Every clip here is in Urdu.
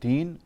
3,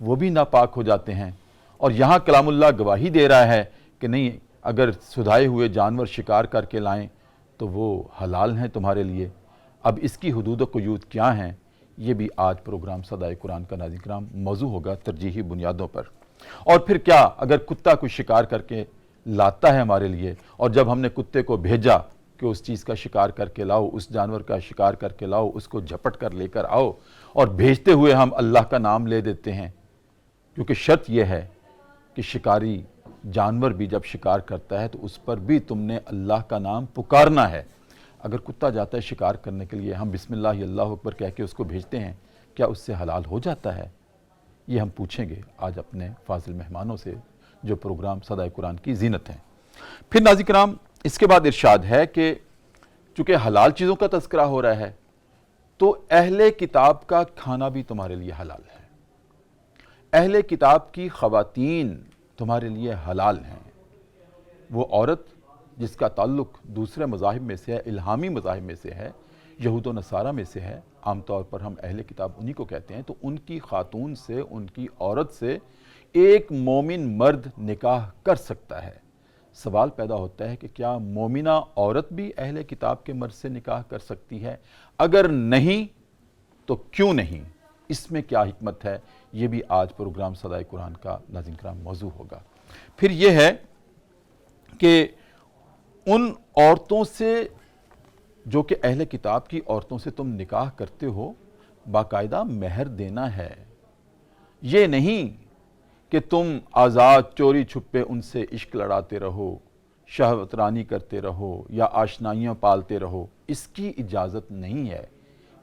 وہ بھی ناپاک ہو جاتے ہیں۔ اور یہاں کلام اللہ گواہی دے رہا ہے کہ نہیں، اگر سدھائے ہوئے جانور شکار کر کے لائیں تو وہ حلال ہیں تمہارے لیے۔ اب اس کی حدود و قیود کیا ہیں، یہ بھی آج پروگرام صدائے قرآن کا ناظرین کرام موضوع ہوگا ترجیحی بنیادوں پر۔ اور پھر کیا اگر کتا کوئی شکار کر کے لاتا ہے ہمارے لیے، اور جب ہم نے کتے کو بھیجا کہ اس چیز کا شکار کر کے لاؤ، اس جانور کا شکار کر کے لاؤ، اس کو جھپٹ کر لے کر آؤ، اور بھیجتے ہوئے ہم اللہ کا نام لے دیتے ہیں، کیونکہ شرط یہ ہے کہ شکاری جانور بھی جب شکار کرتا ہے تو اس پر بھی تم نے اللہ کا نام پکارنا ہے۔ اگر کتا جاتا ہے شکار کرنے کے لیے، ہم بسم اللہ اللہ اکبر کہہ کے اس کو بھیجتے ہیں، کیا اس سے حلال ہو جاتا ہے؟ یہ ہم پوچھیں گے آج اپنے فاضل مہمانوں سے جو پروگرام صدائے قرآن کی زینت ہیں۔ پھر ناظرین کرام اس کے بعد ارشاد ہے کہ چونکہ حلال چیزوں کا تذکرہ ہو رہا ہے تو اہل کتاب کا کھانا بھی تمہارے لیے حلال ہے، اہل کتاب کی خواتین تمہارے لیے حلال ہیں۔ وہ عورت جس کا تعلق دوسرے مذاہب میں سے ہے، الہامی مذاہب میں سے ہے، یہود و نصارہ میں سے ہے، عام طور پر ہم اہل کتاب انہی کو کہتے ہیں، تو ان کی خاتون سے، ان کی عورت سے ایک مومن مرد نکاح کر سکتا ہے۔ سوال پیدا ہوتا ہے کہ کیا مومنہ عورت بھی اہل کتاب کے مرد سے نکاح کر سکتی ہے؟ اگر نہیں تو کیوں نہیں؟ اس میں کیا حکمت ہے؟ یہ بھی آج پروگرام صدائے قرآن کا ناظرین کرام موضوع ہوگا۔ پھر یہ ہے کہ ان عورتوں سے جو کہ اہل کتاب کی عورتوں سے تم نکاح کرتے ہو، باقاعدہ مہر دینا ہے۔ یہ نہیں کہ تم آزاد چوری چھپے ان سے عشق لڑاتے رہو، شہوت رانی کرتے رہو یا آشنائیاں پالتے رہو، اس کی اجازت نہیں ہے۔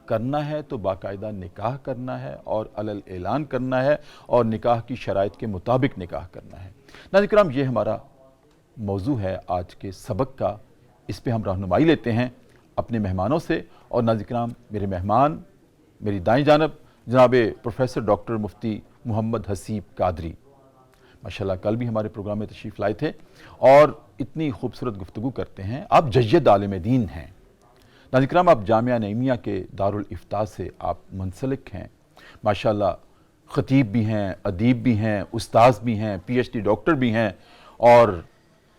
کرنا ہے تو باقاعدہ نکاح کرنا ہے اور علل اعلان کرنا ہے اور نکاح کی شرائط کے مطابق نکاح کرنا ہے۔ ناظرین کرام یہ ہمارا موضوع ہے آج کے سبق کا، اس پہ ہم رہنمائی لیتے ہیں اپنے مہمانوں سے۔ اور ناظرین کرام میرے مہمان میری دائیں جانب جناب پروفیسر ڈاکٹر مفتی محمد حسیب قادری، ماشاءاللہ کل بھی ہمارے پروگرام میں تشریف لائے تھے اور اتنی خوبصورت گفتگو کرتے ہیں۔ آپ جید عالم دین ہیں ناظرین کرام، آپ جامعہ نعیمیہ کے دارالافتاء سے آپ منسلک ہیں، ماشاءاللہ خطیب بھی ہیں، ادیب بھی ہیں، استاذ بھی ہیں، پی ایچ ڈی ڈاکٹر بھی ہیں، اور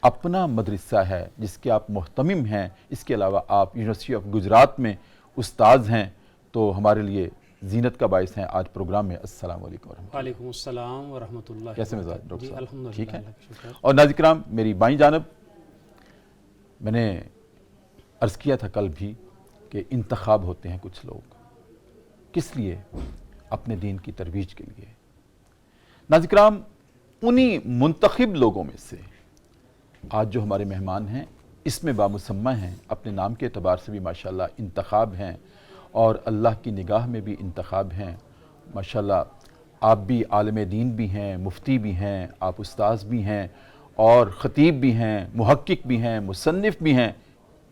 اپنا مدرسہ ہے جس کے آپ محتمم ہیں۔ اس کے علاوہ آپ یونیورسٹی آف گجرات میں استاذ ہیں، تو ہمارے لیے زینت کا باعث ہیں آج پروگرام میں۔ السلام علیکم ورحمۃ اللہ۔ وعلیکم السلام ورحمۃ اللہ۔ کیسے مزاج ڈاکٹر جی صاحب؟ الحمدللہ، ٹھیک ہے؟ اللہ کا شکر۔ اور ناظرین کرام میری بائیں جانب میں نے عرض کیا تھا کل بھی کہ انتخاب ہوتے ہیں کچھ لوگ، کس لیے؟ اپنے دین کی ترویج کے لیے۔ ناظرین کرام انہی منتخب لوگوں میں سے آج جو ہمارے مہمان ہیں اس میں بامسمہ ہیں، اپنے نام کے اعتبار سے بھی ماشاءاللہ انتخاب ہیں اور اللہ کی نگاہ میں بھی انتخاب ہیں۔ ماشاءاللہ آپ بھی عالم دین بھی ہیں، مفتی بھی ہیں، آپ استاذ بھی ہیں اور خطیب بھی ہیں، محقق بھی ہیں، مصنف بھی ہیں،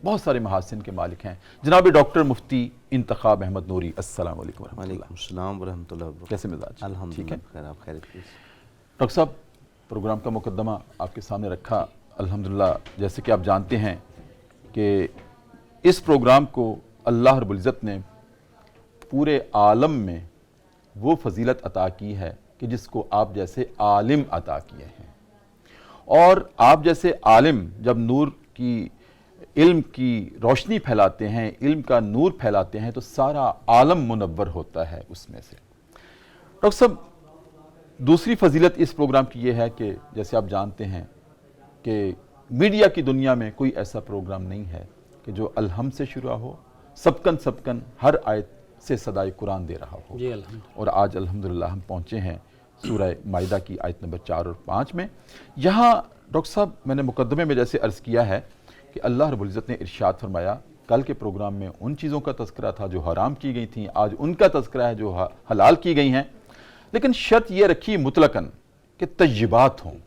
بہت سارے محاسن کے مالک ہیں۔ جناب ڈاکٹر مفتی انتخاب احمد نوری، السلام علیکم ورحمۃ اللہ۔ وعلیکم السلام ورحمۃ اللہ وبرکاتہ۔ کیسے مزاج؟ الحمدللہ ٹھیک ہے خیر، آپ خیریت سے؟ ڈاکٹر صاحب، پروگرام کا مقدمہ آپ کے سامنے رکھا۔ الحمدللہ جیسے کہ آپ جانتے ہیں کہ اس پروگرام کو اللہ رب العزت نے پورے عالم میں وہ فضیلت عطا کی ہے کہ جس کو آپ جیسے عالم عطا کیے ہیں، اور آپ جیسے عالم جب نور کی علم کی روشنی پھیلاتے ہیں، علم کا نور پھیلاتے ہیں، تو سارا عالم منور ہوتا ہے اس میں سے۔ ڈاکٹر صاحب دوسری فضیلت اس پروگرام کی یہ ہے کہ جیسے آپ جانتے ہیں کہ میڈیا کی دنیا میں کوئی ایسا پروگرام نہیں ہے کہ جو الحمد سے شروع ہو، سبکن ہر آیت سے صدائے قرآن دے رہا ہو۔ جی الحمدللہ۔ اور آج الحمدللہ ہم پہنچے ہیں سورہ مائدہ کی آیت نمبر 4 اور 5 میں۔ یہاں ڈاکٹر صاحب میں نے مقدمے میں جیسے عرض کیا ہے کہ اللہ رب العزت نے ارشاد فرمایا، کل کے پروگرام میں ان چیزوں کا تذکرہ تھا جو حرام کی گئی تھیں، آج ان کا تذکرہ ہے جو حلال کی گئی ہیں، لیکن شرط یہ رکھی مطلقاً کہ طیبات ہوں۔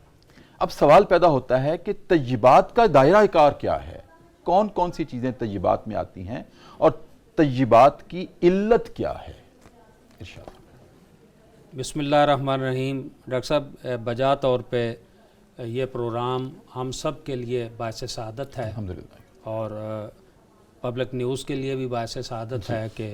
اب سوال پیدا ہوتا ہے کہ طیبات کا دائرہ کار کیا ہے، کون کون سی چیزیں طیبات میں آتی ہیں اور طیبات کی علت کیا ہے؟ ارشاد۔ بسم اللہ الرحمن الرحیم۔ ڈاکٹر صاحب بجا طور پہ یہ پروگرام ہم سب کے لیے باعث سعادت ہے، الحمدللہ۔ اور پبلک نیوز کے لیے بھی باعث سعادت ہے کہ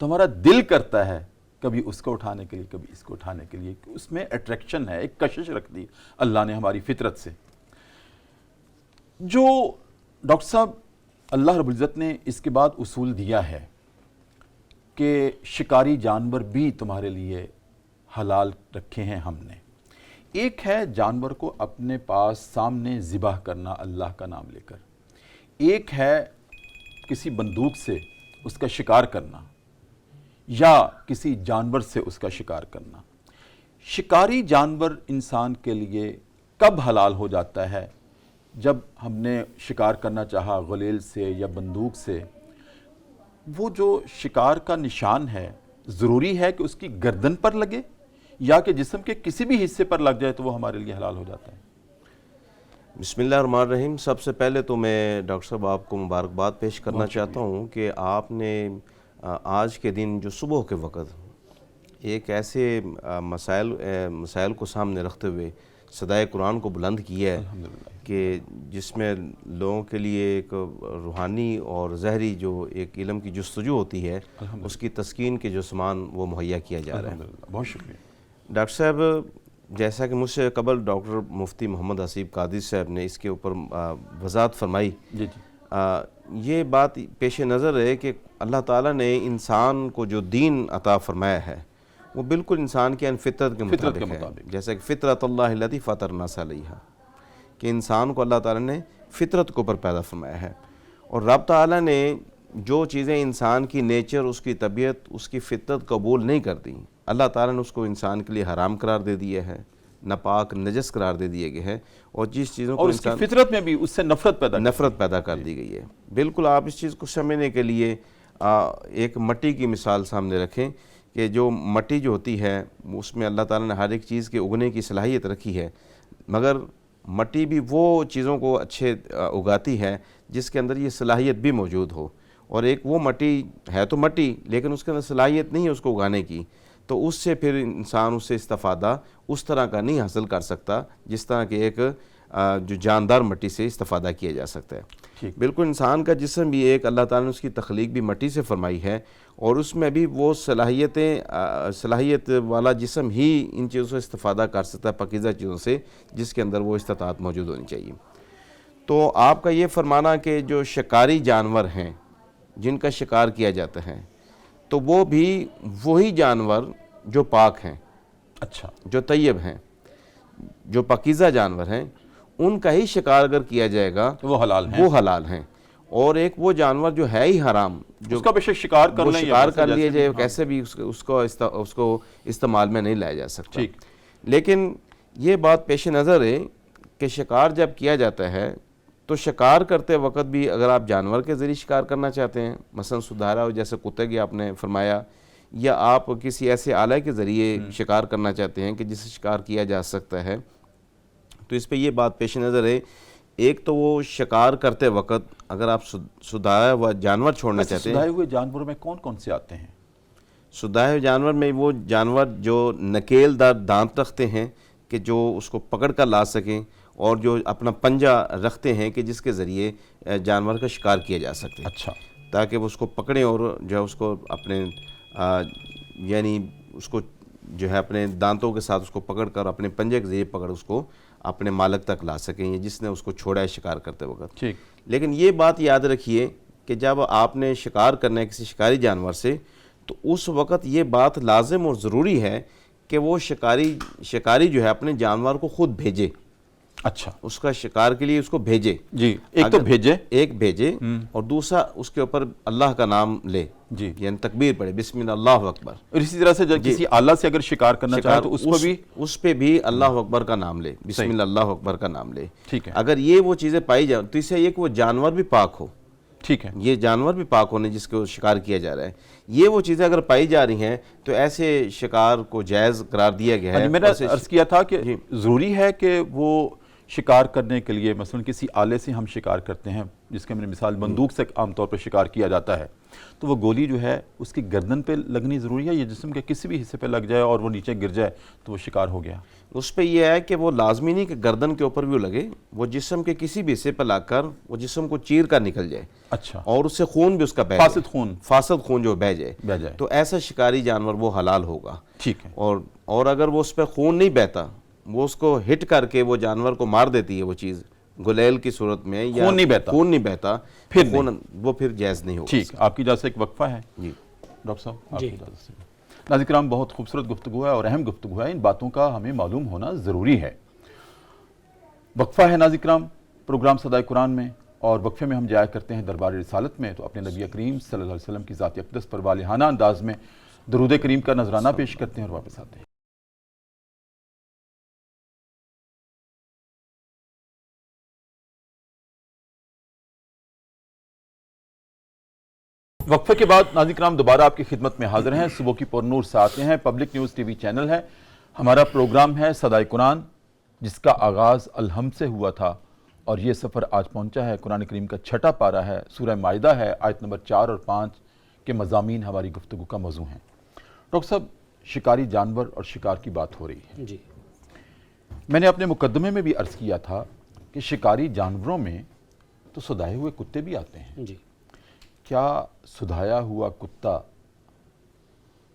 تو ہمارا دل کرتا ہے کبھی اس کو اٹھانے کے لیے کبھی اس کو اٹھانے کے لیے، اس میں اٹریکشن ہے، ایک کشش رکھ دی اللہ نے ہماری فطرت سے۔ جو ڈاکٹر صاحب اللہ رب العزت نے اس کے بعد اصول دیا ہے کہ شکاری جانور بھی تمہارے لیے حلال رکھے ہیں ہم نے۔ ایک ہے جانور کو اپنے پاس سامنے ذبح کرنا اللہ کا نام لے کر، ایک ہے کسی بندوق سے اس کا شکار کرنا یا کسی جانور سے اس کا شکار کرنا۔ شکاری جانور انسان کے لیے کب حلال ہو جاتا ہے؟ جب ہم نے شکار کرنا چاہا غلیل سے یا بندوق سے، وہ جو شکار کا نشان ہے ضروری ہے کہ اس کی گردن پر لگے یا کہ جسم کے کسی بھی حصے پر لگ جائے تو وہ ہمارے لیے حلال ہو جاتا ہے؟ بسم اللہ الرحمن الرحیم۔ سب سے پہلے تو میں ڈاکٹر صاحب آپ کو مبارکباد پیش کرنا چاہتا ہوں کہ آپ نے آج کے دن جو صبح کے وقت ایک ایسے مسائل کو سامنے رکھتے ہوئے صدائے قرآن کو بلند کیا ہے کہ جس میں لوگوں کے لیے ایک روحانی اور ظاہری جو ایک علم کی جستجو ہوتی ہے اس کی تسکین کے جو سامان وہ مہیا کیا جا رہا ہے۔ بہت شکریہ ڈاکٹر صاحب، جیسا کہ مجھ سے قبل ڈاکٹر مفتی محمد حسیب قادری صاحب نے اس کے اوپر وضاحت فرمائی، جی یہ بات پیش نظر ہے کہ اللہ تعالیٰ نے انسان کو جو دین عطا فرمایا ہے وہ بالکل انسان کی فطرت کے مطابق ہے، جیسا کہ فطرت اللہ التی فطر الناس علیہا، کہ انسان کو اللہ تعالیٰ نے فطرت کے اوپر پیدا فرمایا ہے، اور رب تعالیٰ نے جو چیزیں انسان کی نیچر، اس کی طبیعت، اس کی فطرت قبول نہیں کرتی، اللہ تعالیٰ نے اس کو انسان کے لیے حرام قرار دے دیا ہے، ناپاک نجس قرار دے دیے گئے ہیں، اور جس چیزوں کو اور اس کی فطرت میں بھی اس سے نفرت پیدا کر دی گئی ہے۔ بالکل آپ اس چیز کو سمجھنے کے لیے ایک مٹی کی مثال سامنے رکھیں کہ جو مٹی جو ہوتی ہے اس میں اللہ تعالیٰ نے ہر ایک چیز کے اگنے کی صلاحیت رکھی ہے، مگر مٹی بھی وہ چیزوں کو اچھے اگاتی ہے جس کے اندر یہ صلاحیت بھی موجود ہو، اور ایک وہ مٹی ہے تو مٹی لیکن اس کے اندر صلاحیت نہیں ہے اس کو اگانے کی، تو اس سے پھر انسان اس سے استفادہ اس طرح کا نہیں حاصل کر سکتا جس طرح کہ ایک جو جاندار مٹی سے استفادہ کیا جا سکتا ہے۔ بالکل انسان کا جسم بھی ایک اللہ تعالیٰ نے اس کی تخلیق بھی مٹی سے فرمائی ہے، اور اس میں بھی وہ صلاحیت والا جسم ہی ان چیزوں سے استفادہ کر سکتا ہے، پاکیزہ چیزوں سے جس کے اندر وہ استطاعت موجود ہونی چاہیے۔ تو آپ کا یہ فرمانا کہ جو شکاری جانور ہیں جن کا شکار کیا جاتا ہے تو وہ بھی وہی جانور جو پاک ہیں، اچھا، جو طیب ہیں، جو پاکیزہ جانور ہیں، ان کا ہی شکار اگر کیا جائے گا وہ حلال ہیں، اور ایک وہ جانور جو ہے ہی حرام، جو اس کا بے شک شکار کر لیا جائے کیسے بھی اس کو استعمال میں نہیں لایا جا سکتا۔ لیکن یہ بات پیش نظر ہے کہ شکار جب کیا جاتا ہے تو شکار کرتے وقت بھی اگر آپ جانور کے ذریعے شکار کرنا چاہتے ہیں، مثلا سدھارا ہو جیسے کتے کی آپ نے فرمایا، یا آپ کسی ایسے آلہ کے ذریعے شکار کرنا چاہتے ہیں کہ جس سے شکار کیا جا سکتا ہے، تو اس پہ یہ بات پیش نظر ہے، ایک تو وہ شکار کرتے وقت اگر آپ سدھایا ہوا جانور چھوڑنا چاہتے ہیں۔ سدھائے ہوئے جانوروں میں کون کون سے آتے ہیں؟ سدھائے ہوئے جانور میں وہ جانور جو نکیل دار دانت رکھتے ہیں کہ جو اس کو پکڑ کر لا سکیں، اور جو اپنا پنجہ رکھتے ہیں کہ جس کے ذریعے جانور کا شکار کیا جا سکے، اچھا، تاکہ وہ اس کو پکڑیں اور جو اس کو اپنے یعنی اس کو جو ہے اپنے دانتوں کے ساتھ اس کو پکڑ کر اپنے پنجے کے ذریعے پکڑ اس کو اپنے مالک تک لا سکیں، جس نے اس کو چھوڑا ہے شکار کرتے وقت۔ لیکن یہ بات یاد رکھیے کہ جب آپ نے شکار کرنا ہے کسی شکاری جانور سے تو اس وقت یہ بات لازم اور ضروری ہے کہ وہ شکاری جو ہے اپنے جانور کو خود بھیجے، اچھا، اس کا شکار کے لیے اس کو بھیجے، جی، ایک بھیجے اور دوسرا اس کے اوپر اللہ کا نام لے، جی، یعنی تکبیر پڑھے، بسم اللہ اللہ اکبر۔ اور اسی طرح سے جب کسی آلہ سے اگر شکار کرنا چاہے تو اس پہ بھی اللہ اکبر کا نام لے، بسم اللہ اللہ اکبر کا نام لے۔ ٹھیک ہے، اگر یہ وہ چیزیں پائی جائیں تو اس سے یہ کہ وہ جانور بھی پاک ہو، ٹھیک ہے، یہ جانور بھی پاک ہونے جس کو شکار کیا جا رہا ہے، یہ وہ چیزیں اگر پائی جا رہی ہیں تو ایسے شکار کو جائز قرار دیا گیا ہے۔ میں نے عرض کیا تھا کہ ضروری ہے کہ وہ شکار کرنے کے لیے مثلا کسی آلے سے ہم شکار کرتے ہیں، جس کی ہم نے مثال بندوق سے عام طور پر شکار کیا جاتا ہے، تو وہ گولی جو ہے اس کی گردن پہ لگنی ضروری ہے یا جسم کے کسی بھی حصے پہ لگ جائے اور وہ نیچے گر جائے تو وہ شکار ہو گیا؟ اس پہ یہ ہے کہ وہ لازمی نہیں کہ گردن کے اوپر بھی وہ لگے، وہ جسم کے کسی بھی حصے پہ لگ کر وہ جسم کو چیر کر نکل جائے، اچھا، اور اس سے خون بھی اس کا بہہ فاسد خون فاسد خون جو بہہ بہہ جائے، جائے، تو ایسا شکاری جانور وہ حلال ہوگا۔ ٹھیک ہے، اور اگر وہ اس پہ خون نہیں بہتا، وہ اس کو ہٹ کر کے وہ جانور کو مار دیتی ہے وہ چیز گلیل کی صورت میں، یا خون نہیں بہتا پھر وہ پھر جائز نہیں ہوگا۔ ٹھیک، آپ کی اجازت سے ایک وقفہ ہے جی ڈاکٹر صاحب، آپ کی اجازت سے۔ ناظرین کرام، بہت خوبصورت گفتگو ہے اور اہم گفتگو ہے، ان باتوں کا ہمیں معلوم ہونا ضروری ہے۔ وقفہ ہے ناظرین کرام پروگرام صدائے قرآن میں، اور وقفے میں ہم جایا کرتے ہیں دربار رسالت میں، تو اپنے نبی کریم صلی اللہ علیہ وسلم کی ذات اقدس پر والہانہ انداز میں درود کریم کا نذرانہ پیش کرتے ہیں اور واپس آتے ہیں۔ وقفے کے بعد ناظرین کرام دوبارہ آپ کی خدمت میں حاضر ہیں، صبح کی پر نور سے آتے ہیں، public news T V channel ہے، ہمارا پروگرام ہے صدائے قرآن، جس کا آغاز الحمد سے ہوا تھا، اور یہ سفر آج پہنچا ہے قرآن کریم کا 6واں پارہ ہے، سورہ مائدہ ہے، آیت نمبر 4 اور 5 کے مضامین ہماری گفتگو کا موضوع ہیں۔ ڈاکٹر صاحب، شکاری جانور اور شکار کی بات ہو رہی ہے، جی، میں نے اپنے مقدمے میں بھی عرض کیا تھا کہ شکاری جانوروں میں تو سدائے ہوئے کتے بھی آتے ہیں، جی، کیا سدھایا ہوا کتا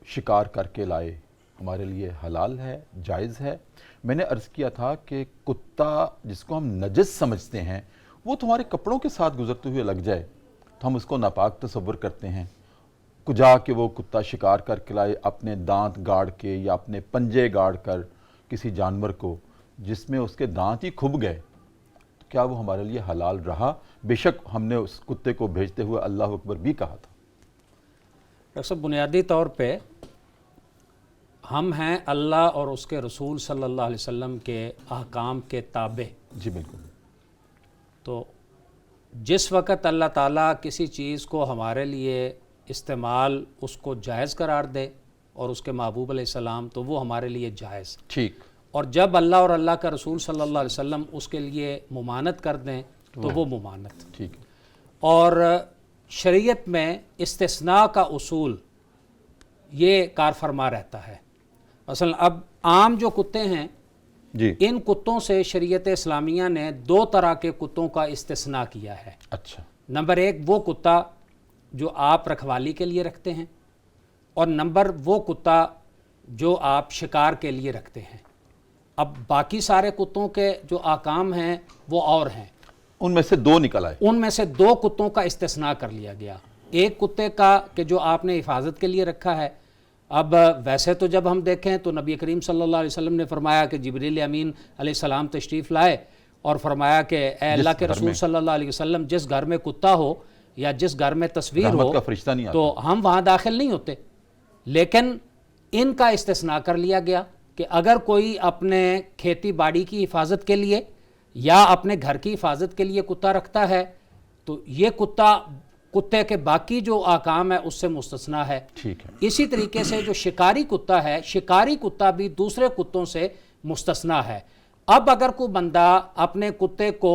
شکار کر کے لائے ہمارے لیے حلال ہے، جائز ہے؟ میں نے عرض کیا تھا کہ کتا جس کو ہم نجس سمجھتے ہیں وہ تمہارے کپڑوں کے ساتھ گزرتے ہوئے لگ جائے تو ہم اس کو ناپاک تصور کرتے ہیں، کجا کہ وہ کتا شکار کر کے لائے اپنے دانت گاڑ کے یا اپنے پنجے گاڑ کر کسی جانور کو جس میں اس کے دانت ہی کھب گئے، تو کیا وہ ہمارے لیے حلال رہا؟ بے شک ہم نے اس کتے کو بھیجتے ہوئے اللہ اکبر بھی کہا تھا۔ ڈاکٹر صاحب، بنیادی طور پہ ہم ہیں اللہ اور اس کے رسول صلی اللہ علیہ وسلم کے احکام کے تابع۔ جی بالکل۔ تو جس وقت اللہ تعالیٰ کسی چیز کو ہمارے لیے استعمال اس کو جائز قرار دے اور اس کے محبوب علیہ السلام، تو وہ ہمارے لیے جائز، ٹھیک، اور جب اللہ اور اللہ کا رسول صلی اللہ علیہ وسلم اس کے لیے ممانت کر دیں تو وہ ممانت۔ ٹھیک، اور شریعت میں استثناء کا اصول یہ کار فرما رہتا ہے۔ مثلا اب عام جو کتے ہیں، جی، ان کتوں سے شریعت اسلامیہ نے 2 طرح کے کتوں کا استثناء کیا ہے۔ اچھا، نمبر 1 وہ کتا جو آپ رکھوالی کے لیے رکھتے ہیں، اور نمبر وہ کتا جو آپ شکار کے لیے رکھتے ہیں۔ اب باقی سارے کتوں کے جو احکام ہیں وہ اور ہیں، ان میں سے 2 نکل آئے۔ ان میں سے 2 کتوں کا استثناء کر لیا گیا۔ ایک کتے کا کہ جو آپ نے حفاظت کے لیے رکھا ہے، اب ویسے تو جب ہم دیکھیں تو نبی کریم صلی اللہ علیہ وسلم نے فرمایا کہ جبریل امین علیہ السلام تشریف لائے اور فرمایا کہ اے اللہ کے رسول صلی اللہ علیہ وسلم، جس گھر میں کتا ہو یا جس گھر میں تصویر ہو رحمت کا فرشتہ نہیں آتا، تو ہم وہاں داخل نہیں ہوتے۔ لیکن ان کا استثناء کر لیا گیا کہ اگر کوئی اپنے کھیتی باڑی کی حفاظت کے لیے یا اپنے گھر کی حفاظت کے لیے کتا رکھتا ہے تو یہ کتے کے باقی جو احکام ہے اس سے مستثنا ہے۔ ٹھیک ہے، اسی طریقے سے جو شکاری کتا ہے، شکاری کتا بھی دوسرے کتوں سے مستثنا ہے۔ اب اگر کوئی بندہ اپنے کتے کو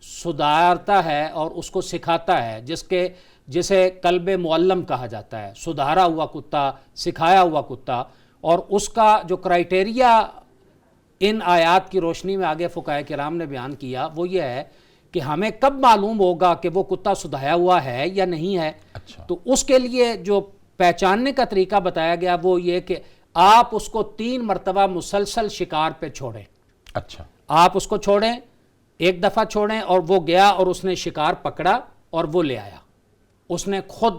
سدھارتا ہے اور اس کو سکھاتا ہے، جسے کلب معلم کہا جاتا ہے، سدھارا ہوا کتا، سکھایا ہوا کتا، اور اس کا جو کرائٹیریا ان آیات کی روشنی میں آگے فقہاء کرام نے بیان کیا وہ یہ ہے کہ ہمیں کب معلوم ہوگا کہ وہ کتا سدھایا ہوا ہے یا نہیں ہے۔ اچھا، تو اس کے لیے جو پہچاننے کا طریقہ بتایا گیا وہ یہ کہ آپ اس کو 3 مرتبہ مسلسل شکار پہ چھوڑیں۔ اچھا، آپ اس کو چھوڑیں، ایک دفعہ چھوڑیں اور وہ گیا اور اس نے شکار پکڑا اور وہ لے آیا، اس نے خود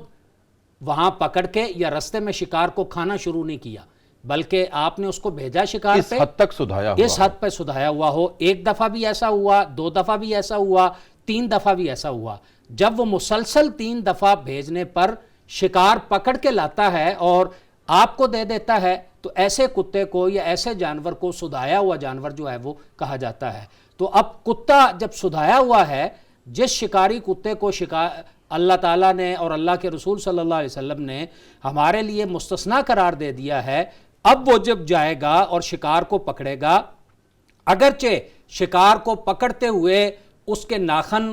وہاں پکڑ کے یا رستے میں شکار کو کھانا شروع نہیں کیا، بلکہ آپ نے اس کو بھیجا شکار اس پہ، حد تک سدھایا ہوا، اس حد پہ سدھایا ہوا ہو۔ ایک دفعہ بھی ایسا ہوا، 2 دفعہ بھی ایسا ہوا، 3 دفعہ بھی ایسا ہوا۔ جب وہ مسلسل 3 دفعہ بھیجنے پر شکار پکڑ کے لاتا ہے اور آپ کو دے دیتا ہے تو ایسے کتے کو یا ایسے جانور کو سدھایا ہوا جانور جو ہے وہ کہا جاتا ہے۔ تو اب کتا جب سدھایا ہوا ہے، جس شکاری کتے کو اللہ تعالیٰ نے اور اللہ کے رسول صلی اللہ علیہ وسلم نے ہمارے لیے مستثنا قرار دے دیا ہے، اب وہ جب جائے گا اور شکار کو پکڑے گا، اگرچہ شکار کو پکڑتے ہوئے اس کے ناخن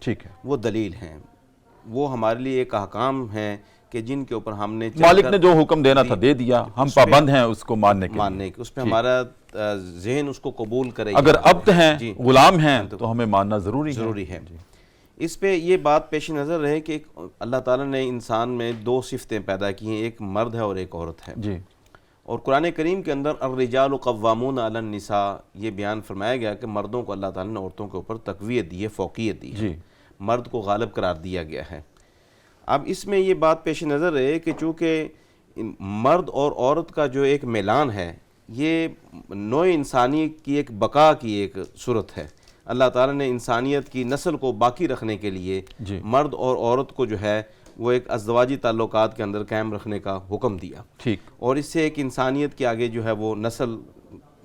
ٹھیک ہے، وہ دلیل ہیں، وہ ہمارے لیے ایک احکام ہیں کہ جن کے اوپر ہم نے مالک نے جو حکم دینا تھا دے دیا، ہم پابند ہیں اس کو ماننے کے ماننے کی، اس پہ ہمارا ذہن اس کو قبول کرے، اگر عبد ہیں غلام ہیں تو ہمیں ماننا ضروری ہے۔ اس پہ یہ بات پیش نظر رہے کہ اللہ تعالیٰ نے انسان میں دو صفتیں پیدا کی ہیں، ایک مرد ہے اور ایک عورت ہے، جی، اور قرآن کریم کے اندر الرجال قوامون علی النساء یہ بیان فرمایا گیا کہ مردوں کو اللہ تعالیٰ نے عورتوں کے اوپر تقویت دی ہے، فوقیت دی ہے، جی، مرد کو غالب قرار دیا گیا ہے۔ اب اس میں یہ بات پیش نظر رہے کہ چونکہ مرد اور عورت کا جو ایک میلان ہے یہ نوع انسانی کی ایک بقا کی ایک صورت ہے، اللہ تعالیٰ نے انسانیت کی نسل کو باقی رکھنے کے لیے مرد اور عورت کو جو ہے وہ ایک ازدواجی تعلقات کے اندر قائم رکھنے کا حکم دیا، ٹھیک، اور اس سے ایک انسانیت کے آگے جو ہے وہ نسل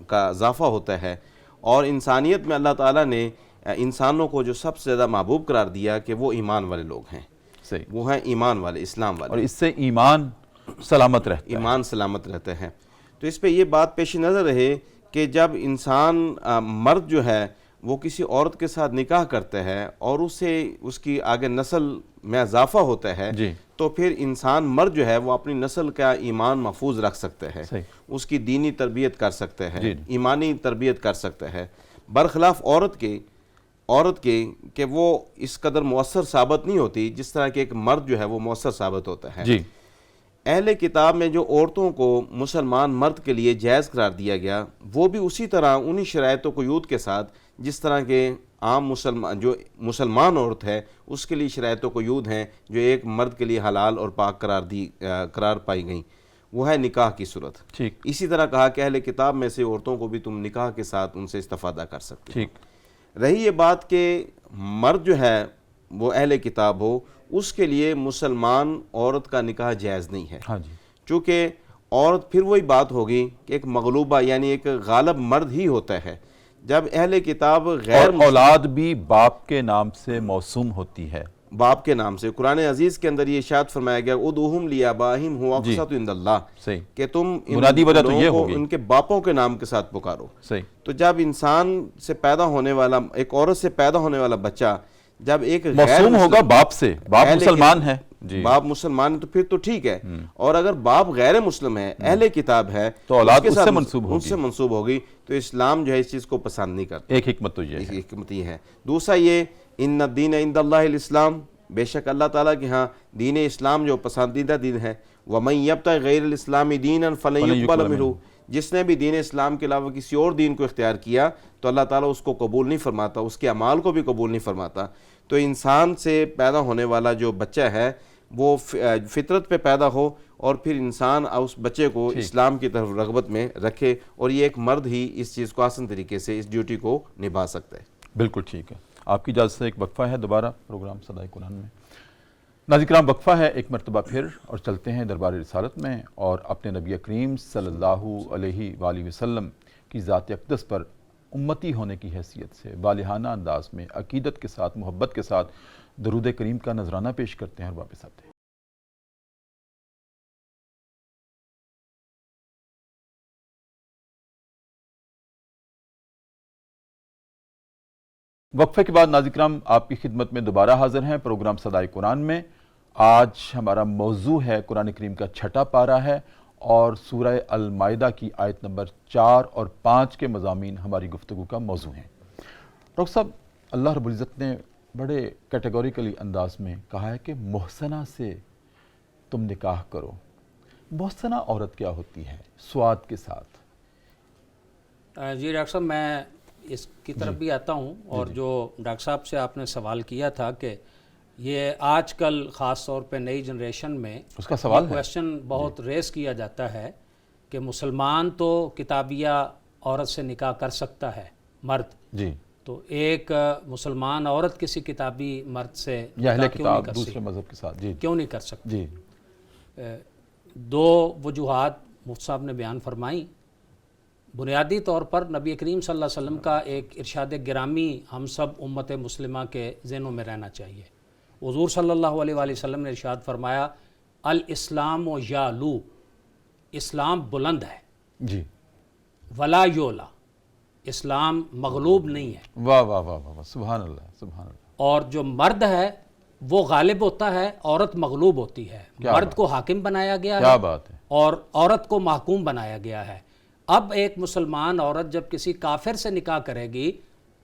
کا اضافہ ہوتا ہے، اور انسانیت میں اللہ تعالیٰ نے انسانوں کو جو سب سے زیادہ محبوب قرار دیا کہ وہ ایمان والے لوگ ہیں، صحیح، وہ ہیں ایمان والے، اسلام والے، اور اس سے ایمان سلامت رہتا ہے، ایمان سلامت رہتے ہیں۔ تو اس پہ یہ بات پیش نظر رہے کہ جب انسان مرد جو ہے وہ کسی عورت کے ساتھ نکاح کرتا ہے اور اس کی آگے نسل میں اضافہ ہوتا ہے، تو پھر انسان مرد جو ہے وہ اپنی نسل کا ایمان محفوظ رکھ سکتا ہے، اس کی دینی تربیت کر سکتا ہے، ایمانی تربیت کر سکتا ہے، برخلاف عورت کے کہ وہ اس قدر مؤثر ثابت نہیں ہوتی جس طرح کہ ایک مرد جو ہے وہ مؤثر ثابت ہوتا ہے۔ اہل کتاب میں جو عورتوں کو مسلمان مرد کے لیے جائز قرار دیا گیا وہ بھی اسی طرح انہی شرائط و قیود کے ساتھ جس طرح کے عام مسلمان عورت ہے اس کے لیے شرائط و قیود ہیں جو ایک مرد کے لیے حلال اور پاک قرار پائی گئیں، وہ ہے نکاح کی صورت۔ اسی طرح کہا کہ اہل کتاب میں سے عورتوں کو بھی تم نکاح کے ساتھ ان سے استفادہ کر سکتے ہو۔ رہی یہ بات کہ مرد جو ہے وہ اہل کتاب ہو، اس کے لیے مسلمان عورت کا نکاح جائز نہیں ہے، چونکہ عورت پھر وہی بات ہوگی کہ ایک مغلوبہ یعنی ایک غالب مرد ہی ہوتا ہے۔ جب اہل کتاب غیر اولاد بھی باپ کے نام سے موسوم ہوتی ہے، باپ کے نام سے، قرآن عزیز کے اندر یہ ارشاد فرمایا گیا ادعوہم لیابائہم ہو اقسط عند اللہ، کہ تم ان کے باپوں کے نام کے ساتھ پکارو۔ تو جب انسان سے پیدا ہونے والا، ایک عورت سے پیدا ہونے والا بچہ جب ایک موسوم ہوگا باپ سے، باپ مسلمان ہے، باپ مسلمان ہے تو پھر تو ٹھیک ہے، اور اگر باپ غیر مسلم ہے، اہل کتاب ہے، تو اولاد اس سے منسوب ہوگی، تو اسلام جو ہے اس چیز کو پسند نہیں کرتا۔ ایک حکمت تو یہ ہے۔ دوسرا یہ ان الدین عند اللہ الاسلام، بے شک اللہ تعالیٰ کے ہاں دین اسلام جو پسندیدہ دین ہے، وَمَن يَبْتَغِ غَيْرَ الْإِسْلَامِ دِينًا فَلَن يُقْبَلَ مِنْهُ، جس نے بھی دین اسلام کے علاوہ کسی اور دین کو اختیار کیا تو اللہ تعالیٰ اس کو قبول نہیں فرماتا، اس کے اعمال کو بھی قبول نہیں فرماتا۔ تو انسان سے پیدا ہونے والا جو بچہ ہے وہ فطرت پہ پیدا ہو اور پھر انسان اس بچے کو اسلام کی طرف رغبت میں رکھے، اور یہ ایک مرد ہی اس چیز کو آسان طریقے سے اس ڈیوٹی کو نبھا سکتا ہے۔ بالکل ٹھیک ہے، آپ کی اجازت سے ایک وقفہ ہے، دوبارہ پروگرام صدائے قرآن میں۔ ناظرین کرام، وقفہ ہے ایک مرتبہ پھر، اور چلتے ہیں دربار رسالت میں اور اپنے نبی کریم صلی اللہ علیہ وآلہ وسلم کی ذات اقدس پر امتی ہونے کی حیثیت سے والہانہ انداز میں عقیدت کے ساتھ، محبت کے ساتھ درود کریم کا نذرانہ پیش کرتے ہیں اور واپس آتے ہیں۔ وقفے کے بعد ناظرین کرام آپ کی خدمت میں دوبارہ حاضر ہیں پروگرام صدائے قرآن میں۔ آج ہمارا موضوع ہے قرآن کریم کا 6واں پارہ ہے، اور سورہ المائدہ کی آیت نمبر 4 اور 5 کے مضامین ہماری گفتگو کا موضوع ہیں۔ ڈاکٹر صاحب، اللہ رب العزت نے بڑے کیٹیگوریکلی انداز میں کہا ہے کہ محسنہ سے تم نکاح کرو۔ محسنہ عورت کیا ہوتی ہے سواد کے ساتھ؟ جی ڈاکٹر صاحب، میں اس کی طرف بھی آتا ہوں، اور جو ڈاکٹر صاحب سے آپ نے سوال کیا تھا کہ یہ آج کل خاص طور پہ نئی جنریشن میں اس کا سوال کویسچن بہت ریز کیا جاتا ہے کہ مسلمان تو کتابیہ عورت سے نکاح کر سکتا ہے مرد، جی، تو ایک مسلمان عورت کسی کتابی مرد سے یا اہل کتاب دوسرے مذہب کے ساتھ کیوں نہیں کر سکتی؟ جی، دو وجوہات مفتی صاحب نے بیان فرمائیں۔ بنیادی طور پر نبی کریم صلی اللہ علیہ وسلم کا ایک ارشاد گرامی ہم سب امت مسلمہ کے ذہنوں میں رہنا چاہیے۔ حضور صلی اللہ علیہ وآلہ وسلم نے ارشاد فرمایا الاسلام و یعلو، اسلام بلند ہے، جی، ولا یولا، اسلام مغلوب نہیں ہے۔ واہ واہ واہ واہ، سبحان اللہ، سبحان اللہ۔ اور جو مرد ہے وہ غالب ہوتا ہے، عورت مغلوب ہوتی ہے. مرد کو حاکم بنایا گیا کیا ہے بات ہے. اور عورت کو محکوم بنایا گیا ہے. اب ایک مسلمان عورت جب کسی کافر سے نکاح کرے گی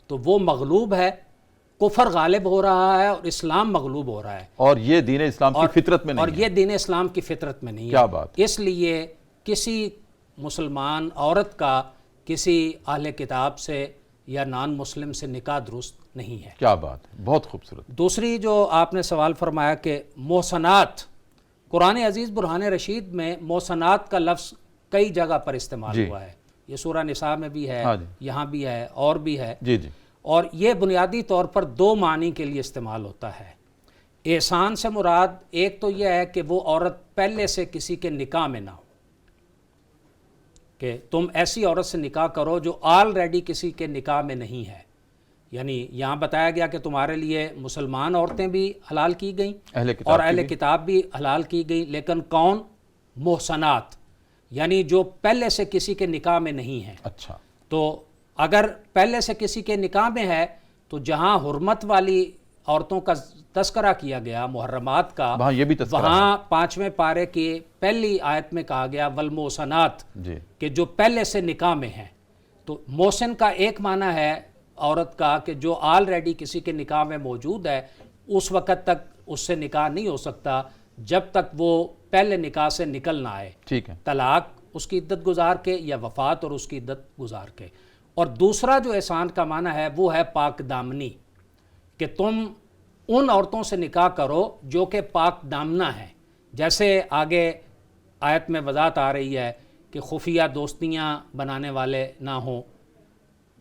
تو وہ مغلوب ہے، کفر غالب ہو رہا ہے اور اسلام مغلوب ہو رہا ہے. اور یہ دین اسلام کی فطرت میں نہیں اور ہے. یہ دین اسلام کی فطرت میں نہیں ہے. کیا بات. اس لیے کسی مسلمان عورت کا کسی اہل کتاب سے یا نان مسلم سے نکاح درست نہیں ہے. کیا بات ہے، بہت خوبصورت. دوسری جو آپ نے سوال فرمایا کہ محسنات، قرآن عزیز برہان رشید میں محسنات کا لفظ کئی جگہ پر استعمال ہوا ہے. یہ سورہ نساء میں بھی ہے، یہاں بھی ہے اور بھی ہے. جی جی. اور یہ بنیادی طور پر دو معنی کے لیے استعمال ہوتا ہے. احسان سے مراد ایک تو یہ ہے کہ وہ عورت پہلے سے کسی کے نکاح میں نہ ہو، کہ تم ایسی عورت سے نکاح کرو جو آلریڈی کسی کے نکاح میں نہیں ہے. یعنی یہاں بتایا گیا کہ تمہارے لیے مسلمان عورتیں بھی حلال کی گئیں اور اہل کتاب بھی حلال کی گئی، لیکن کون؟ محسنات، یعنی جو پہلے سے کسی کے نکاح میں نہیں ہیں. اچھا. تو اگر پہلے سے کسی کے نکاح میں ہے تو جہاں حرمت والی عورتوں کا تذکرہ کیا گیا، محرمات کا، وہاں یہ بھی تذکرہ وہاں 5ویں پارے کی پہلی آیت میں کہا گیا والمحسنات، کہ جو پہلے سے نکاح میں ہیں. تو محسن کا ایک معنی ہے عورت کا کہ جو آلریڈی کسی کے نکاح میں موجود ہے، اس وقت تک اس سے نکاح نہیں ہو سکتا جب تک وہ پہلے نکاح سے نکل نہ آئے. ٹھیک ہے. طلاق اس کی عدت گزار کے یا وفات اور اس کی عدت گزار کے. اور دوسرا جو احسان کا معنی ہے وہ ہے پاک دامنی، کہ تم ان عورتوں سے نکاح کرو جو کہ پاک دامنہ ہیں. جیسے آگے آیت میں وضاحت آ رہی ہے کہ خفیہ دوستیاں بنانے والے نہ ہوں.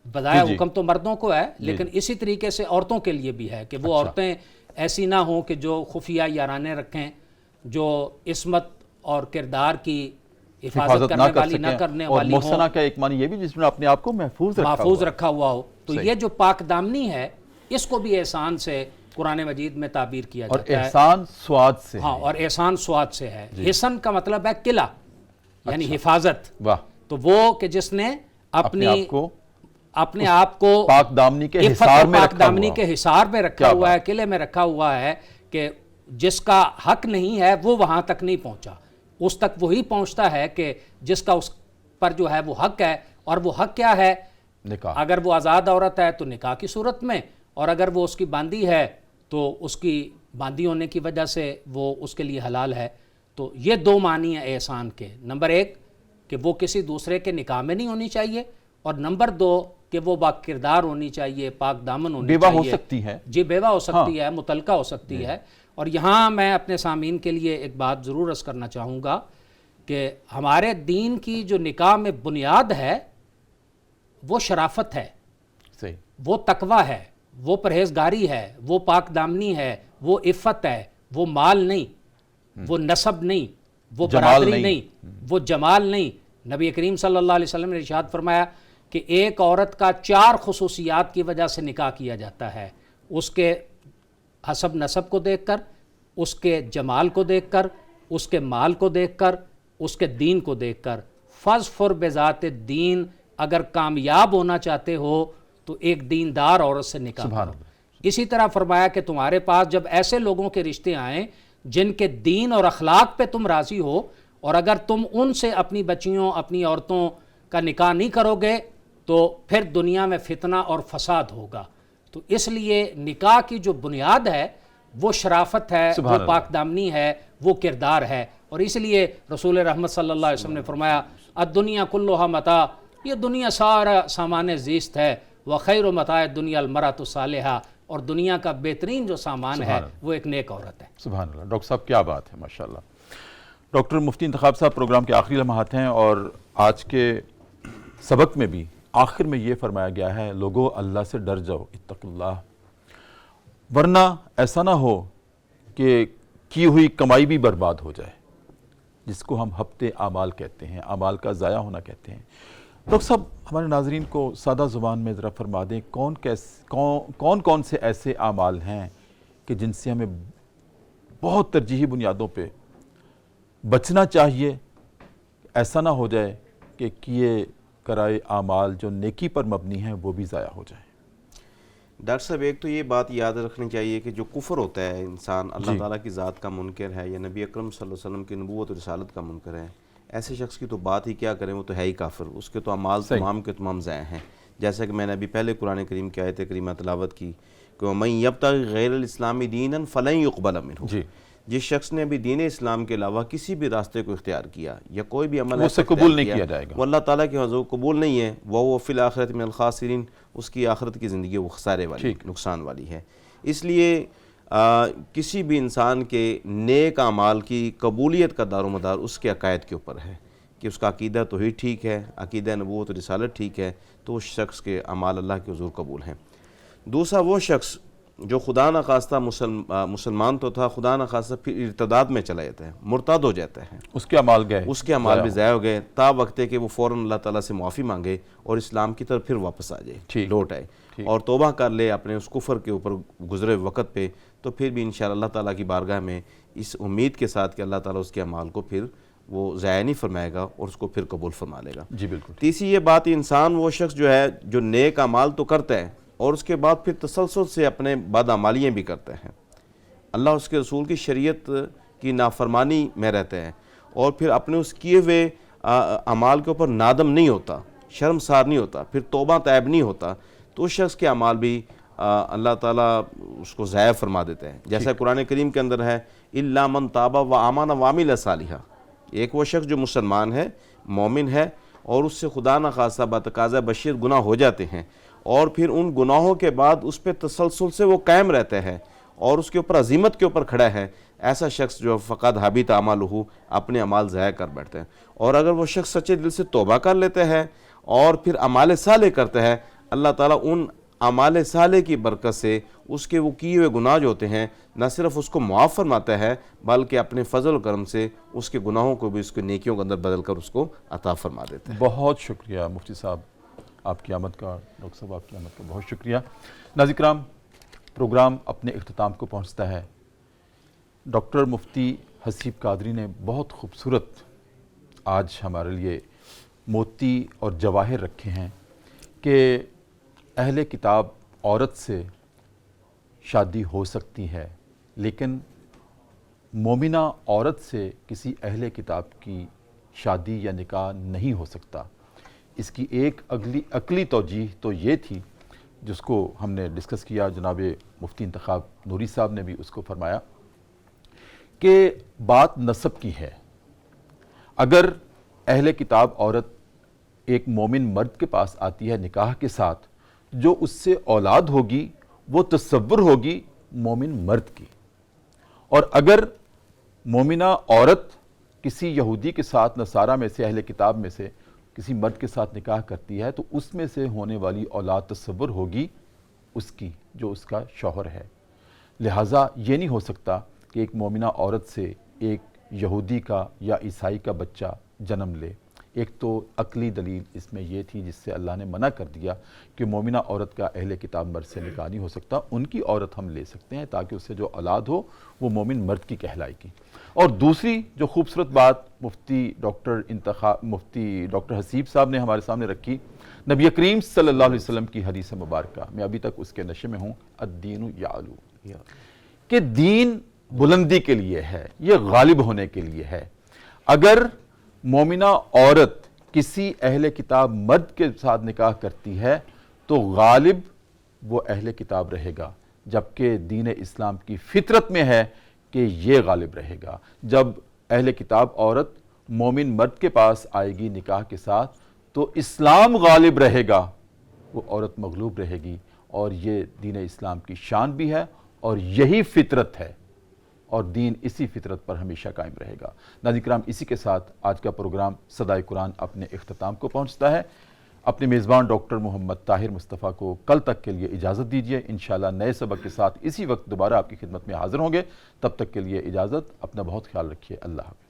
بظاہر حکم تو مردوں کو ہے، لیکن اسی طریقے سے عورتوں کے لیے بھی ہے کہ وہ عورتیں ایسی نہ ہوں کہ جو خفیہ یارانے رکھیں، جو عصمت اور کردار کی حفاظت کرنے والی نہ کرنے والی ہوں. اور محسنہ کا ایک معنی یہ بھی جس میں اپنے آپ کو محفوظ رکھا ہوا ہو. تو یہ جو پاک دامنی ہے اس کو بھی احسان سے قرآن مجید میں تعبیر کیا جاتا ہے. اور احسان سواد سے. ہاں، اور احسان سواد سے ہے. حسن کا مطلب ہے قلعہ، یعنی حفاظت. واہ. تو وہ کہ جس نے اپنے آپ کو پاک دامنی کے حصار میں رکھا ہوا ہے، قلعے میں رکھا ہوا ہے، کہ جس کا حق نہیں ہے وہ وہاں تک نہیں پہنچا. اس تک وہی پہنچتا ہے کہ جس کا اس پر جو ہے وہ حق ہے. اور وہ حق کیا ہے؟ نکاح. اگر وہ آزاد عورت ہے تو نکاح کی صورت میں، اور اگر وہ اس کی باندی ہے تو اس کی باندی ہونے کی وجہ سے وہ اس کے لیے حلال ہے. تو یہ دو معنی ہیں احسان کے. نمبر ایک کہ وہ کسی دوسرے کے نکاح میں نہیں ہونی چاہیے، اور نمبر دو کہ وہ با کردار ہونی چاہیے، پاک دامن ہونی چاہیے. بیوہ ہو سکتی ہے. جی، بیوہ ہو سکتی ہے، مطلقہ ہو سکتی ہے. اور یہاں میں اپنے سامعین کے لیے ایک بات ضرور عرض کرنا چاہوں گا کہ ہمارے دین کی جو نکاح میں بنیاد ہے وہ شرافت ہے، صحیح، وہ تقوی ہے، وہ پرہیزگاری ہے، وہ پاک دامنی ہے، وہ عفت ہے. وہ مال نہیں، وہ نسب نہیں، وہ برادری نہیں، وہ جمال نہیں. نبی کریم صلی اللہ علیہ وسلم نے ارشاد فرمایا کہ ایک عورت کا 4 خصوصیات کی وجہ سے نکاح کیا جاتا ہے: اس کے حسب نسب کو دیکھ کر، اس کے جمال کو دیکھ کر، اس کے مال کو دیکھ کر، اس کے دین کو دیکھ کر. فَاظْفَرْ بِذَاتِ الدِّین، اگر کامیاب ہونا چاہتے ہو تو ایک دیندار عورت سے نکاح کرو. اسی طرح فرمایا کہ تمہارے پاس جب ایسے لوگوں کے رشتے آئیں جن کے دین اور اخلاق پہ تم راضی ہو، اور اگر تم ان سے اپنی بچیوں، اپنی عورتوں کا نکاح نہیں کرو گے تو پھر دنیا میں فتنہ اور فساد ہوگا. تو اس لیے نکاح کی جو بنیاد ہے وہ شرافت ہے، وہ پاک دامنی ہے، وہ کردار ہے. اور اس لیے رسول رحمت صلی اللہ علیہ وسلم نے فرمایا الدنیا کلھا متاع، یہ دنیا سارا سامان زیست ہے. وخیر متاع الدنیا المرأۃ الصالحہ، اور دنیا کا بہترین جو سامان ہے وہ ایک نیک عورت ہے. سبحان اللہ. ڈاکٹر صاحب کیا بات ہے، ماشاءاللہ. ڈاکٹر مفتی انتخاب صاحب، پروگرام کے آخری لمحات ہیں، اور آج کے سبق میں بھی آخر میں یہ فرمایا گیا ہے لوگوں اللہ سے ڈر جاؤ، اتقوا اللہ، ورنہ ایسا نہ ہو کہ کی ہوئی کمائی بھی برباد ہو جائے، جس کو ہم ہفتے اعمال کہتے ہیں، اعمال کا ضائع ہونا کہتے ہیں. ڈاکٹر صاحب ہمارے ناظرین کو سادہ زبان میں ذرا فرما دیں کون سے ایسے اعمال ہیں کہ جن سے ہمیں بہت ترجیحی بنیادوں پہ بچنا چاہیے، ایسا نہ ہو جائے کہ کیے کرائے اعمال جو نیکی پر مبنی ہیں وہ بھی ضائع ہو جائیں. ڈاکٹر صاحب ایک تو یہ بات یاد رکھنی چاہیے کہ جو کفر ہوتا ہے انسان اللہ تعالیٰ کی ذات کا منکر ہے یا نبی اکرم صلی اللہ علیہ وسلم کی نبوت و رسالت کا منکر ہے، ایسے شخص کی تو بات ہی کیا کریں، وہ تو ہے ہی کافر، اس کے تو اعمال تمام کے تمام ضائع ہیں. جیسا کہ میں نے ابھی پہلے قرآن کریم کی آیت کریمہ تلاوت کی کہ وَمَن يَبْتَغِ غَيْرَ الْإِسْلَامِ دِينًا فَلَن يُقْبَلَ مِنْهُ. جی، جس شخص نے بھی دین اسلام کے علاوہ کسی بھی راستے کو اختیار کیا یا کوئی بھی عمل وہ اسے قبول نہیں کیا جائے گا، وہ اللہ تعالیٰ کے حضور قبول نہیں ہے. وہ فی الآخرۃ من الخاسرین، اس کی آخرت کی زندگی وہ خسارے والی، نقصان والی ہے. اس لیے کسی بھی انسان کے نیک اعمال کی قبولیت کا دار و مدار اس کے عقائد کے اوپر ہے کہ اس کا عقیدہ توحید ٹھیک ہے، عقیدہ نبوت و رسالت ٹھیک ہے، تو اس شخص کے اعمال اللہ کے حضور قبول ہیں. دوسرا وہ شخص جو خدا نخواستہ مسلمان تو تھا، خدا نخواستہ پھر ارتداد میں چلا جاتا ہے، مرتد ہو جاتا ہے، اس کے اعمال گئے، اس کے اعمال بھی ضائع ہو گئے، تا وقت ہے کہ وہ فوراً اللہ تعالیٰ سے معافی مانگے اور اسلام کی طرف پھر واپس آ جائے، لوٹ آئے اور توبہ کر لے اپنے اس کفر کے اوپر گزرے وقت پہ، تو پھر بھی انشاءاللہ اللہ تعالیٰ کی بارگاہ میں اس امید کے ساتھ کہ اللہ تعالیٰ اس کے اعمال کو پھر وہ ضائع نہیں فرمائے گا اور اس کو پھر قبول فرما لے گا. جی بالکل. تیسری یہ بات، انسان وہ شخص جو ہے جو نیک اعمال تو کرتا ہے اور اس کے بعد پھر تسلسل سے اپنے بدعمالیاں بھی کرتا ہے، اللہ اس کے رسول کی شریعت کی نافرمانی میں رہتا ہے اور پھر اپنے اس کیے ہوئے اعمال کے اوپر نادم نہیں ہوتا، شرمسار نہیں ہوتا، پھر توبہ طیب نہیں ہوتا، تو اس شخص کے اعمال بھی اللہ تعالیٰ اس کو ضائع فرما دیتا ہے. جیسا قرآن کریم کے اندر ہے اِلَّا مَن تَابَ وَآمَنَ وَعَمِلَ صَالِحًا. ایک وہ شخص جو مسلمان ہے، مومن ہے، اور اس سے خدا نخواستہ بتقاضۂ بشر گناہ ہو جاتے ہیں اور پھر ان گناہوں کے بعد اس پہ تسلسل سے وہ قائم رہتا ہے اور اس کے اوپر عزیمت کے اوپر کھڑا ہے، ایسا شخص جو فقط حبیط اعمالہ، اپنے اعمال ضائع کر بیٹھتا ہے. اور اگر وہ شخص سچے دل سے توبہ کر لیتا ہے اور پھر اعمال صالح کرتا ہے، اللہ تعالیٰ ان اعمال صالح کی برکت سے اس کے وہ کیے ہوئے گناہ جو ہوتے ہیں نہ صرف اس کو معاف فرماتا ہے بلکہ اپنے فضل و کرم سے اس کے گناہوں کو بھی اس کے نیکیوں کے اندر بدل کر اس کو عطا فرما دیتا ہے. بہت شکریہ مفتی صاحب، آپ کی آمد کا، ڈاکٹر صاحب آپ کی آمد کا بہت شکریہ. ناظرین کرام، پروگرام اپنے اختتام کو پہنچتا ہے. ڈاکٹر مفتی حسیب قادری نے بہت خوبصورت آج ہمارے لیے موتی اور جواہر رکھے ہیں کہ اہل کتاب عورت سے شادی ہو سکتی ہے لیکن مومنہ عورت سے کسی اہل کتاب کی شادی یا نکاح نہیں ہو سکتا. اس کی ایک عقلی توجیہ تو یہ تھی جس کو ہم نے ڈسکس کیا، جناب مفتی انتخاب نوری صاحب نے بھی اس کو فرمایا کہ بات نسب کی ہے. اگر اہل کتاب عورت ایک مومن مرد کے پاس آتی ہے نکاح کے ساتھ، جو اس سے اولاد ہوگی وہ تصور ہوگی مومن مرد کی، اور اگر مومنہ عورت کسی یہودی کے ساتھ، نصارہ میں سے، اہل کتاب میں سے کسی مرد کے ساتھ نکاح کرتی ہے تو اس میں سے ہونے والی اولاد تصور ہوگی اس کی، جو اس کا شوہر ہے. لہٰذا یہ نہیں ہو سکتا کہ ایک مومنہ عورت سے ایک یہودی کا یا عیسائی کا بچہ جنم لے. ایک تو عقلی دلیل اس میں یہ تھی جس سے اللہ نے منع کر دیا کہ مومنہ عورت کا اہل کتاب مرد سے نکاح نہیں ہو سکتا، ان کی عورت ہم لے سکتے ہیں تاکہ اس سے جو اولاد ہو وہ مومن مرد کی کہلائے گی. اور دوسری جو خوبصورت بات مفتی ڈاکٹر حسیب صاحب نے ہمارے سامنے رکھی، نبی کریم صلی اللہ علیہ وسلم کی حدیث مبارکہ، میں ابھی تک اس کے نشے میں ہوں، الدین یعلو، کہ دین بلندی کے لیے ہے، یہ غالب ہونے کے لیے ہے. اگر مومنہ عورت کسی اہل کتاب مرد کے ساتھ نکاح کرتی ہے تو غالب وہ اہل کتاب رہے گا، جبکہ دین اسلام کی فطرت میں ہے کہ یہ غالب رہے گا. جب اہل کتاب عورت مومن مرد کے پاس آئے گی نکاح کے ساتھ تو اسلام غالب رہے گا، وہ عورت مغلوب رہے گی، اور یہ دین اسلام کی شان بھی ہے اور یہی فطرت ہے، اور دین اسی فطرت پر ہمیشہ قائم رہے گا. ناظرین کرام، اسی کے ساتھ آج کا پروگرام صدائے قرآن اپنے اختتام کو پہنچتا ہے. اپنے میزبان ڈاکٹر محمد طاہر مصطفیٰ کو کل تک کے لیے اجازت دیجیے. انشاءاللہ نئے سبق کے ساتھ اسی وقت دوبارہ آپ کی خدمت میں حاضر ہوں گے. تب تک کے لیے اجازت. اپنا بہت خیال رکھیے. اللہ حافظ.